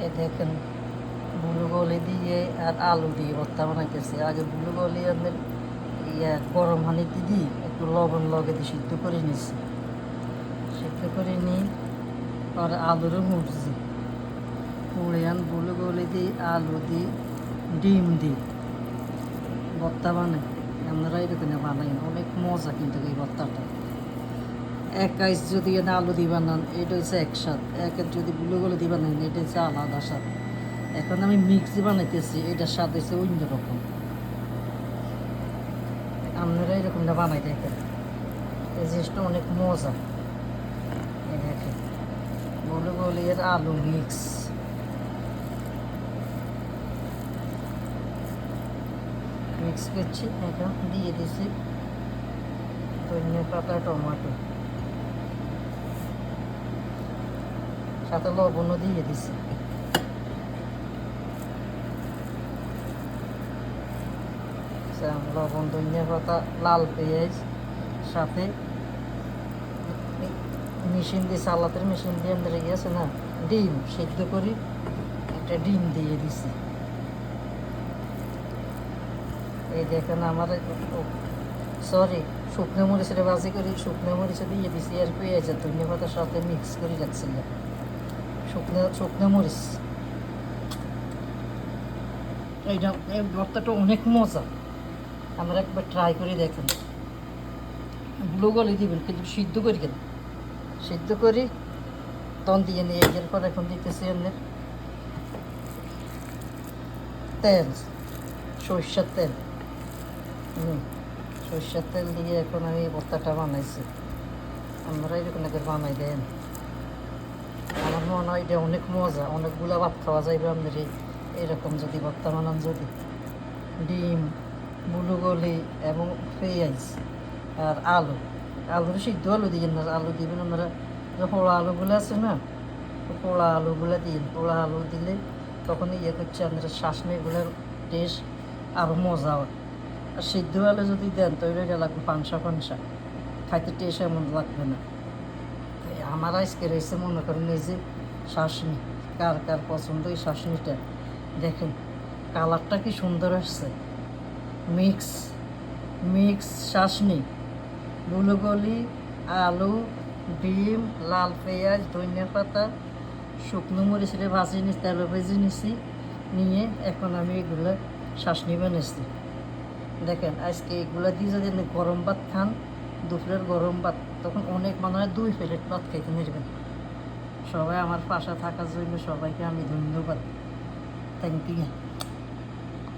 এই দেখেন বুলুগলি দিয়ে আর আলু দিয়ে ভর্তা বানাইতেছে। আগে বুলুগলি আমাদের গরম পানিতে দিয়ে একটু লবণ লগে দিয়ে সিদ্ধ করে নিচ্ছি। সিদ্ধ করে নিই আর আলুরও মুড়ছি পুড়ে আন বুলুগলি দিই, আলু দিই, ডিম দিই ভর্তা বানাই। আপনারা এরকম বানাই, অনেক মজা কিন্তু এই ভর্তাটা। এক আইস যদি আলু দিয়ে বানান এটা হচ্ছে এক স্বাদ, একের যদি বুলুগলি দিয়ে বানান এটা হচ্ছে আলাদা স্বাদ। এখন আমি মিক্সি বানাইতেছি, এটার স্বাদ হচ্ছে অন্যরকম। আপনারা এরকমটা বানাই দেখেন, এই জিনিসটা অনেক মজা। এই দেখেন বুলুগলি এর আলু মিক্স করছি। এখন দিয়ে দিছি ধনিয়া পাতা, টমেটো, সাথে লবণও দিয়ে দিছি। লবণ, ধনিয়া পাতা, লাল পেঁয়াজ, সাথে মেশিন দিয়ে সালাতের মেশিন দিয়ে আমাদের গিয়েছে না, ডিম সিদ্ধ করি, একটা ডিম দিয়ে দিছি। এই দেখেন আমার সরি শুকনো মরিচের ভাজি করি, শুকনো মরিচ দিয়ে দিছি আর পেঁয়াজ আর ধনিয়া পাতার সাথে মিক্স করে রাখছিলাম। শুকনো মরিচ, এইটা এই ভর্তাটা অনেক মজা। আমরা একবার ট্রাই করে দেখেন। বুলুগলি দিবেন কিন্তু সিদ্ধ করি কেন, সিদ্ধ করি তখন দিয়ে নিয়ে এরপর এখন দিতেছি এমনি তেল, সরষের তেল। সরষের তেল দিয়ে এখন আমি ভর্তাটা বানাইছি। আমরা এরকম একবার বানাই দেন, আমার মনে হয় এটা অনেক মজা, অনেকগুলো ভাত খাওয়া যাইবে আপনার এরকম যদি ভর্তা বানান। যদি ডিম, বুলুগলি এবং পেঁয়াজ আর আলুর সিদ্ধ আলু দিবেন না, আলু দিবেন আপনারা যে পোড়া আলুগুলো আছে না, পোড়া আলুগুলো দিন। পোড়া আলু দিলে তখন করছে আপনারা শাসনিগুলোর টেস্ট আরও মজা হয়। আর সিদ্ধ আলু যদি দেন তাহলে এটা লাগবে পানসা পানসা, খাইতে টেস্ট এমন লাগবে না। আমার আজকে রয়েছে মনে করেন এই যে শাসনি, কার কার পছন্দ এই শাসনিটা। দেখেন কালারটা কি সুন্দর আসছে, মিক্স মিক্স শাসনি, বুলুগলি, আলু, ডিম, লাল পেঁয়াজ, ধনিয়া পাতা, শুকনো মরিচের ভাজি নিচ্ছি, তেলে ভেজে নিছি, নিয়ে এখন আমি এগুলো শাসনি বানিয়েছি। দেখেন আজকে এগুলো দিয়ে যদি গরম ভাত খান, দুপুরের গরম ভাত, তখন অনেক মনে হয় 2 প্লেট ভাত খাইতে নেবেন। সবাই আমার পাশে থাকার জন্য সবাইকে আমি ধন্যবাদ, থ্যাংক ইউ।